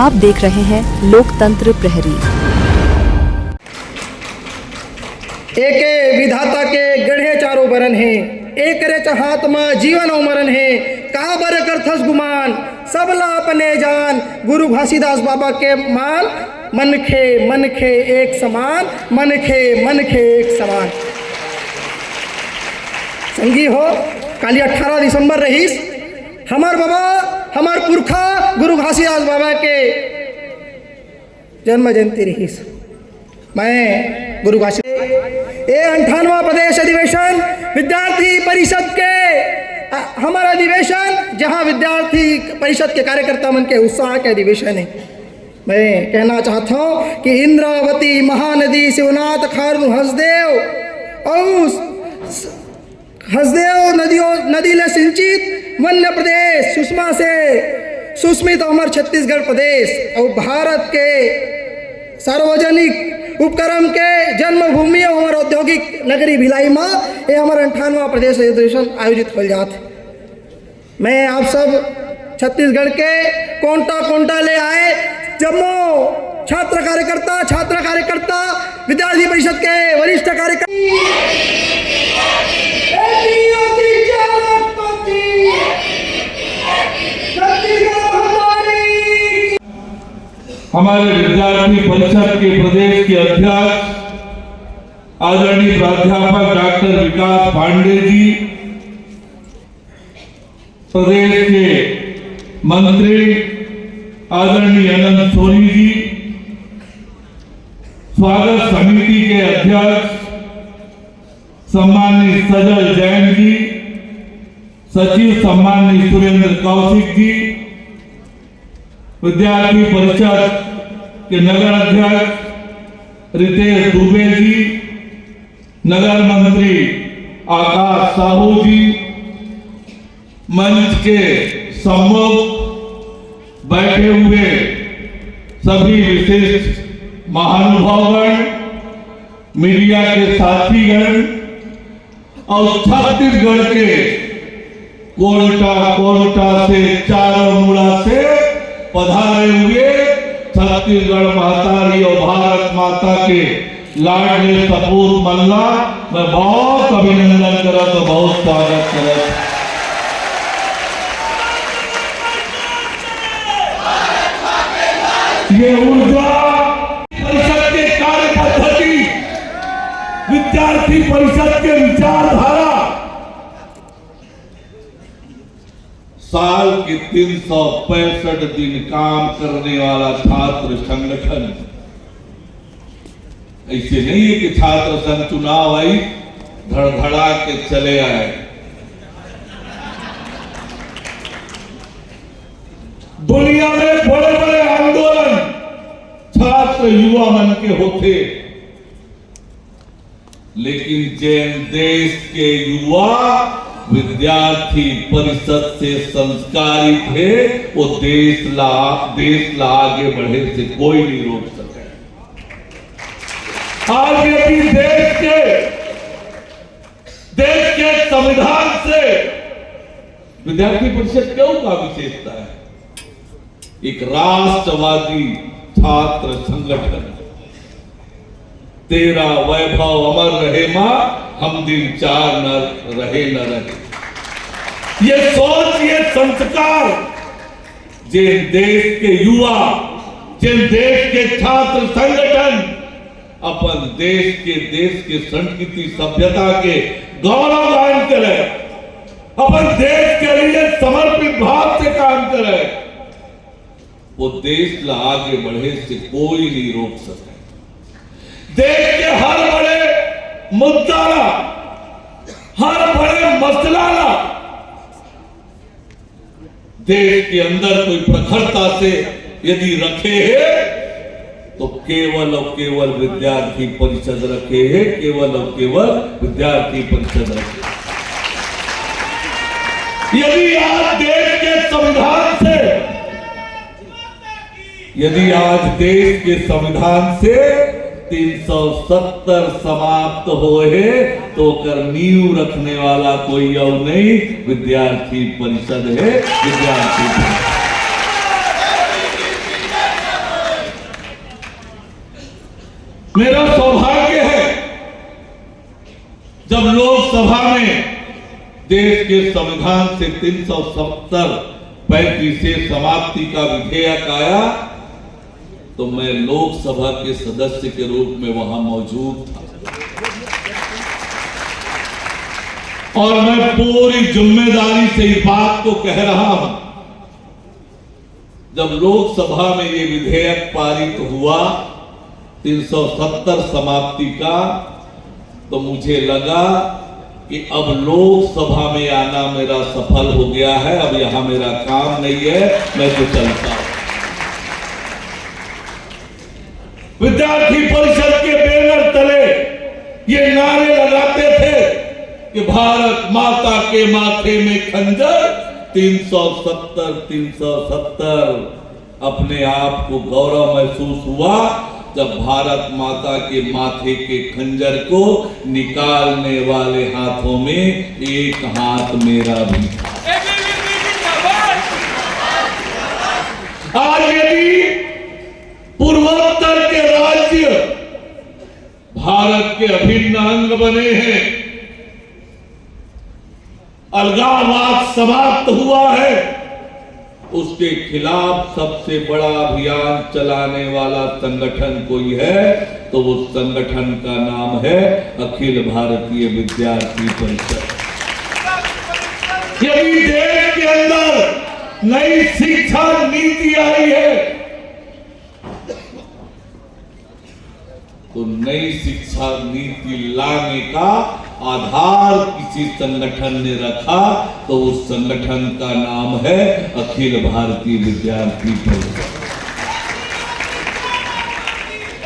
आप देख रहे हैं लोकतंत्र प्रहरी। एके विधाता के गढ़े चारों बरन है, एक रे चाहत में जीवन और मरण है। का बर करथस गुमान सबला अपने जान, गुरु घासीदास बाबा के मान। मन खे एक समान, मन खे एक समान। संगी हो काली 18 दिसंबर रहीस हमार बाबा हमार पुरखा गुरु घासीदास बाबा के जन्म जयंती रहीस। मैं गुरु घासी 58वां प्रदेश अधिवेशन विद्यार्थी परिषद के हमारा अधिवेशन, जहां विद्यार्थी परिषद के कार्यकर्ता मन के उत्साह के अधिवेशन है। मैं कहना चाहता हूं कि इंद्रावती महानदी शिवनाथ खारनु हसदेव नदी ले सिंचित मध्य प्रदेश सुषमा से सुस्मित अमर छत्तीसगढ़ प्रदेश और भारत के सार्वजनिक उपक्रम के जन्मभूमि और हमारे औद्योगिक नगरी भिलाई में ये हमारा 58वां प्रदेश अधिवेशन आयोजित हो जाता। मैं आप सब छत्तीसगढ़ के कोंटा ले आए जम्मू छात्र कार्यकर्ता विद्यार्थी परिषद के वरिष्ठ कार्यकर्ता हमारे विद्यार्थी परिषद के प्रदेश के अध्यक्ष आदरणीय प्राध्यापक डॉक्टर विकास पांडे जी, प्रदेश के मंत्री आदरणीय अनंत सोनी जी, स्वागत समिति के अध्यक्ष सम्मानित सजल जैन जी, सचिव सम्मानित सुरेंद्र कौशिक जी, विद्यार्थी परिषद के नगर अध्यक्ष रितेश दुबे जी, नगर मंत्री आकाश साहू जी, मंच के सम्मुख बैठे हुए सभी विशिष्ट महानुभावगण, मीडिया के साथीगण और छत्तीसगढ़ के कोलटा से चारों मुड़ा से पधारे हुए छत्तीसगढ़ महतारी और भारत माता के लाडले सपूत मल्ला, मैं बहुत अभिनंदन करत और बहुत स्वागत करत। ये ऊर्जा परिषद के कार्य पद्धति, विद्यार्थी परिषद के विचारधारा, साल के 365 दिन काम करने वाला छात्र संगठन। ऐसे नहीं है कि छात्र संघ चुनाव आई धड़धड़ा के चले आए। दुनिया में बड़े बड़े आंदोलन छात्र युवा मन के होते, लेकिन जैन देश के युवा विद्यार्थी परिषद से संस्कारित है, वो देश ला आगे बढ़े से कोई नहीं रोक सके। आज यदि देश के संविधान से विद्यार्थी परिषद क्यों का विशेषता है? एक राष्ट्रवादी छात्र संगठन, तेरा वैभव अमर रहे मां, हम दिन चार न रहे। ये सोच, ये संस्कार जिन देश के युवा, जिन देश के छात्र संगठन अपन देश के संस्कृति सभ्यता के गौरव गान करे, अपन देश के लिए समर्पित भाव से काम करे, वो देश ला आगे बढ़े से कोई नहीं रोक सके। देश के हर बड़े मुद्दा ला, हर बड़े मसला ला देश के अंदर कोई प्रखरता से यदि रखे है तो केवल और केवल विद्यार्थी परिषद रखे है, केवल और केवल विद्यार्थी परिषद रखे। यदि आज देश के संविधान से, यदि आज देश के संविधान से 370 समाप्त होए तो कर नींव रखने वाला कोई और नहीं, विद्यार्थी परिषद है। विद्यार्थी मेरा सौभाग्य है जब लोकसभा में देश के संविधान से 370-35 समाप्ति का विधेयक आया तो मैं लोकसभा के सदस्य के रूप में वहां मौजूद था और मैं पूरी जिम्मेदारी से इस बात को कह रहा हूं, जब लोकसभा में ये विधेयक पारित हुआ 370 समाप्ति का, तो मुझे लगा कि अब लोकसभा में आना मेरा सफल हो गया है, अब यहां मेरा काम नहीं है, मैं तो चलता हूं। विद्यार्थी परिषद के बैनर तले ये नारे लगाते थे कि भारत माता के माथे में खंजर 370 370। अपने आप को गौरव महसूस हुआ जब भारत माता के माथे के खंजर को निकालने वाले हाथों में एक हाथ मेरा भी था। आज यदि पूर्वोत्तर के राज्य भारत के अभिन्न अंग बने हैं, अलगाववाद समाप्त हुआ है, उसके खिलाफ सबसे बड़ा अभियान चलाने वाला संगठन कोई है तो उस संगठन का नाम है अखिल भारतीय विद्यार्थी परिषद। यदि देश के अंदर नई शिक्षा नीति आई है तो नई शिक्षा नीति लाने का आधार किसी संगठन ने रखा तो उस संगठन का नाम है अखिल भारतीय विद्यार्थी परिषद।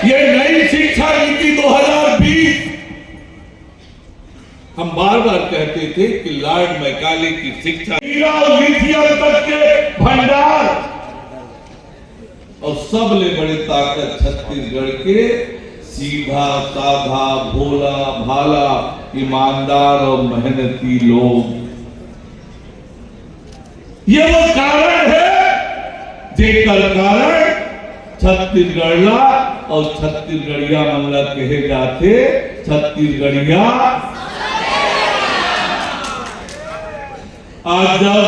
ये नई शिक्षा नीति 2020 हम बार बार कहते थे कि लॉर्ड मैकाले की शिक्षा लिथियम तक के भंडार और सबले बड़ी ताकत छत्तीसगढ़ के सीधा साधा भोला भाला ईमानदार और मेहनती लोग, ये वो कारण है जेकर कारण छत्तीसगढ़ और छत्तीसगढ़िया मंगला कहे जाते छत्तीसगढ़िया। आज जब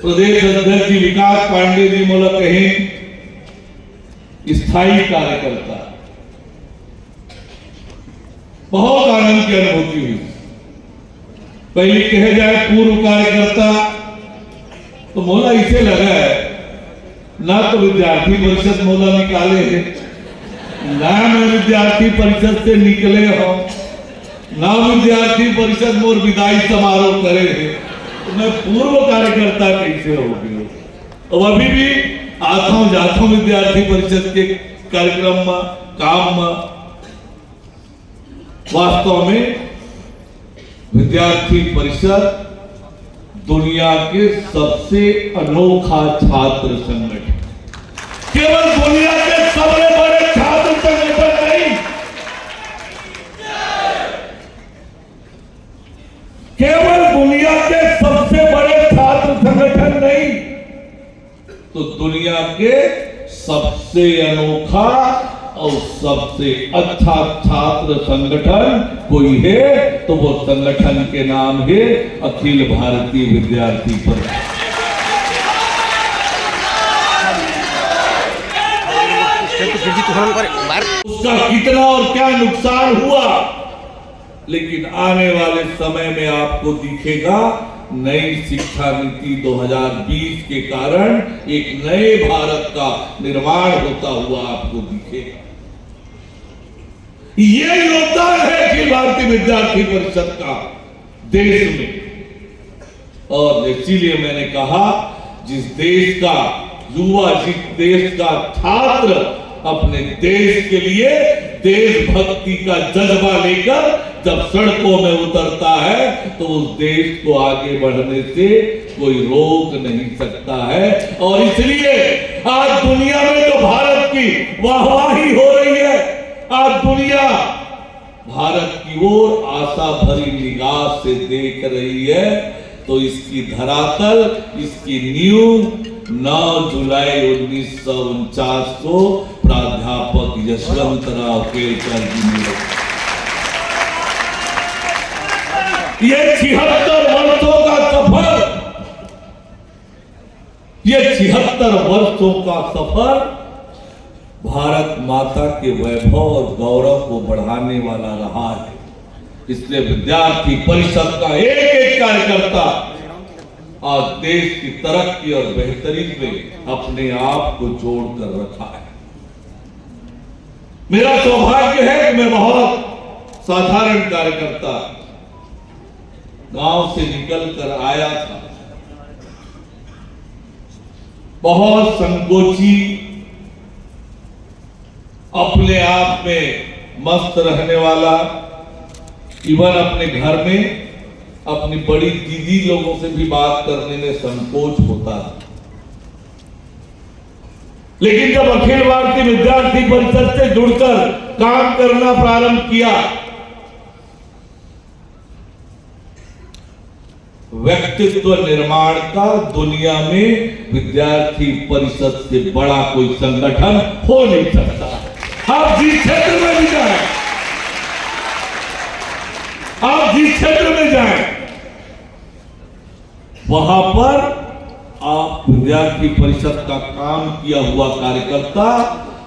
प्रदेश अध्यक्ष जी विकास पांडे जी मोला कहें स्थायी कार्यकर्ता, बहुत आनंद की अनुभूति हुई। पहले कहे जाए पूर्व कार्यकर्ता तो मोला इसे लगा है ना तो विद्यार्थी परिषद मोला निकाले है, ना मैं विद्यार्थी परिषद से निकले हो, ना विद्यार्थी परिषद मोर विदाई समारोह करे है, तो मैं पूर्व कार्यकर्ता कैसे हो गया। और अभी भी आता हूं जाता हूं विद्यार्थी परिषद के कार्यक्रम में काम में। वास्तव में विद्यार्थी परिषद दुनिया के सबसे अनोखा छात्र संगठन, केवल दुनिया के सबसे बड़े छात्र संगठन नहीं, केवल दुनिया के सबसे बड़े छात्र संगठन नहीं तो दुनिया के सबसे अनोखा और सबसे अच्छा छात्र संगठन कोई है तो वो संगठन के नाम है अखिल भारतीय विद्यार्थी परिषद। उसका कितना और क्या नुकसान हुआ, लेकिन आने वाले समय में आपको दिखेगा नई शिक्षा नीति 2020 के कारण एक नए भारत का निर्माण होता हुआ आपको दिखेगा। ये योगदान है अखिल भारतीय विद्यार्थी परिषद का देश में। और इसीलिए मैंने कहा जिस देश का युवा, जिस देश का छात्र अपने देश के लिए देशभक्ति का जज्बा लेकर जब सड़कों में उतरता है तो उस देश को आगे बढ़ने से कोई रोक नहीं सकता है। और इसलिए आज दुनिया में तो भारत की वाहवाही हो रही है, आज दुनिया भारत की ओर आशा भरी निगाह से देख रही है। तो इसकी धरातल, इसकी नींव 9 जुलाई 1949 को प्राध्यापक यशवंतराव केलकर जी ने। ये 76 वर्षों का सफर, ये 76 वर्षों का सफर भारत माता के वैभव और गौरव को बढ़ाने वाला रहा है। इसलिए विद्यार्थी परिषद का एक एक कार्यकर्ता आज देश की तरक्की और बेहतरी में अपने आप को जोड़कर रखा है। मेरा सौभाग्य है कि मैं बहुत साधारण कार्यकर्ता, गांव से निकलकर आया था, बहुत संकोची, अपने आप में मस्त रहने वाला, इवन अपने घर में अपनी बड़ी दीदी लोगों से भी बात करने में संकोच होता है। लेकिन जब अखिल भारतीय विद्यार्थी परिषद से जुड़कर काम करना प्रारंभ किया, व्यक्तित्व निर्माण का दुनिया में विद्यार्थी परिषद से बड़ा कोई संगठन हो नहीं सकता। आप जिस क्षेत्र में भी जाएं, आप जिस क्षेत्र में जाएं, वहां पर आप विद्यार्थी परिषद का काम किया हुआ कार्यकर्ता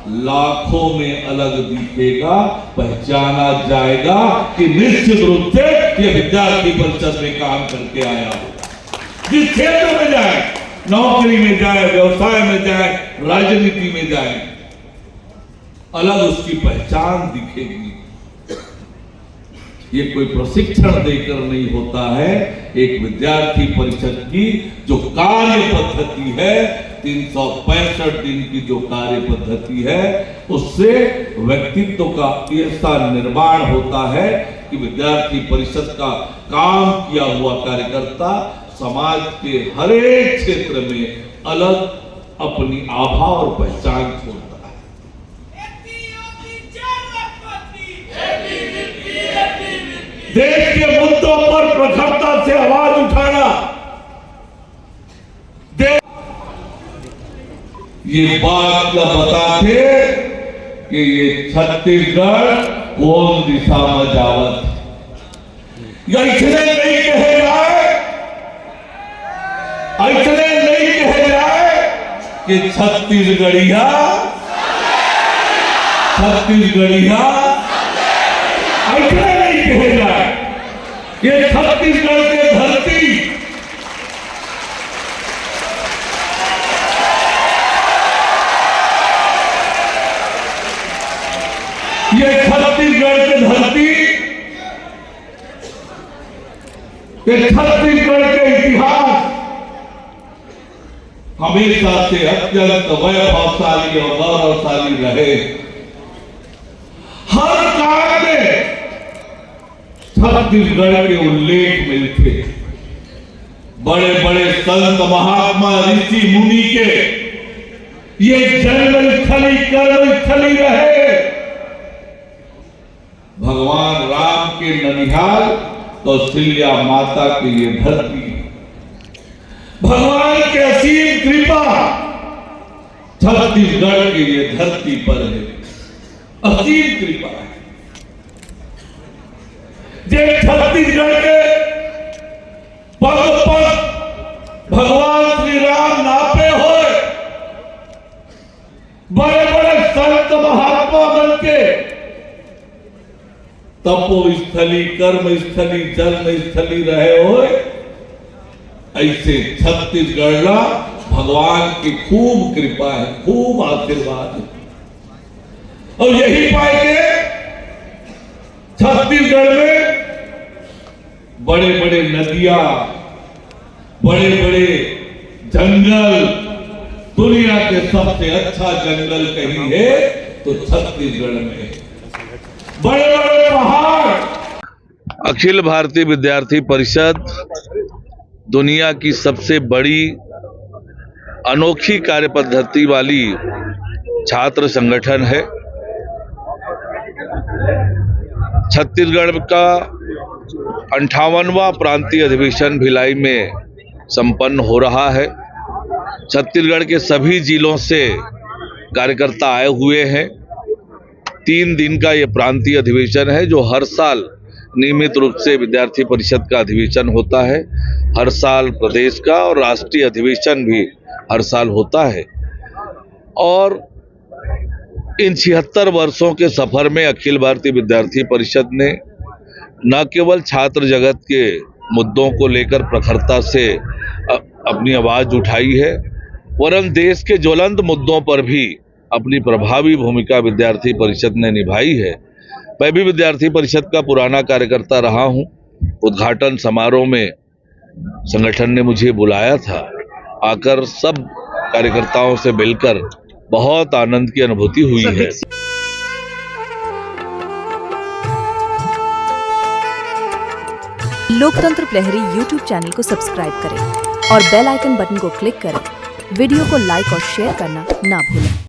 लाखों में अलग दिखेगा, पहचाना जाएगा कि निश्चित रूप से ये विद्यार्थी परिषद में काम करके आया होगा। जिस क्षेत्र में जाए, नौकरी में जाए, व्यवसाय में जाए, राजनीति में जाए, अलग उसकी पहचान दिखेगी। ये कोई प्रशिक्षण देकर नहीं होता है। एक विद्यार्थी परिषद की जो कार्य पद्धति है, 365 दिन की जो कार्य पद्धति है, उससे व्यक्तित्व का ऐसा निर्माण होता है कि विद्यार्थी परिषद का काम किया हुआ कार्यकर्ता समाज के हर एक क्षेत्र में अलग अपनी आभा और पहचान छोड़ता है। देश के मुद्दों पर प्रखरता से आवाज उठाना, ये बात का बताते कि ये छत्तीसगढ़ कौन दिशा में जावत, या इसलिए नहीं कहे जाए, इसलिए नहीं कहे जाए कि छत्तीसगढ़िया इसलिए नहीं कहे जाए, ये छत्तीसगढ़ की धरती छत्तीसगढ़ के इतिहास हमेशा से अत्यंत वैभवशाली और गौरवशाली रहे। हर काल में छत्तीसगढ़ के उल्लेख मिलते, बड़े बड़े संत महात्मा ऋषि मुनि के ये जन्म स्थली कर्म स्थली रहे। भगवान राम के ननिहाल कौशल्या माता की ये धरती, भगवान के असीम कृपा छत्तीसगढ़ की ये धरती पर है, असीम कृपा है। जे छत्तीसगढ़ के पग पग भगवान श्री राम नापे हुए, बड़े बड़े संत महात्मा बन के तपो स्थली, कर्म स्थली, जन्म स्थली रहे हुए, ऐसे छत्तीसगढ़ भगवान की खूब कृपा है, खूब आशीर्वाद है। और यही पाएंगे छत्तीसगढ़ में बड़े बड़े नदियां, बड़े बड़े जंगल, दुनिया के सबसे अच्छा जंगल कहीं है तो छत्तीसगढ़ में, बड़े बड़े पहाड़। अखिल भारतीय विद्यार्थी परिषद दुनिया की सबसे बड़ी अनोखी कार्य पद्धति वाली छात्र संगठन है। छत्तीसगढ़ का 58वां प्रांतीय अधिवेशन भिलाई में संपन्न हो रहा है। छत्तीसगढ़ के सभी जिलों से कार्यकर्ता आए हुए हैं। 3 दिन का ये प्रांतीय अधिवेशन है जो हर साल नियमित रूप से विद्यार्थी परिषद का अधिवेशन होता है। हर साल प्रदेश का और राष्ट्रीय अधिवेशन भी हर साल होता है। और इन 76 वर्षों के सफर में अखिल भारतीय विद्यार्थी परिषद ने न केवल छात्र जगत के मुद्दों को लेकर प्रखरता से अपनी आवाज उठाई है, वरन देश के ज्वलंत मुद्दों पर भी अपनी प्रभावी भूमिका विद्यार्थी परिषद ने निभाई है। मैं भी विद्यार्थी परिषद का पुराना कार्यकर्ता रहा हूं। उद्घाटन समारोह में संगठन ने मुझे बुलाया था। आकर सब कार्यकर्ताओं से मिलकर बहुत आनंद की अनुभूति हुई है। लोकतंत्र प्रहरी YouTube चैनल को सब्सक्राइब करें और बेल आइकन बटन को क्लिक करें। वीडियो को लाइक और शेयर करना ना भूलें।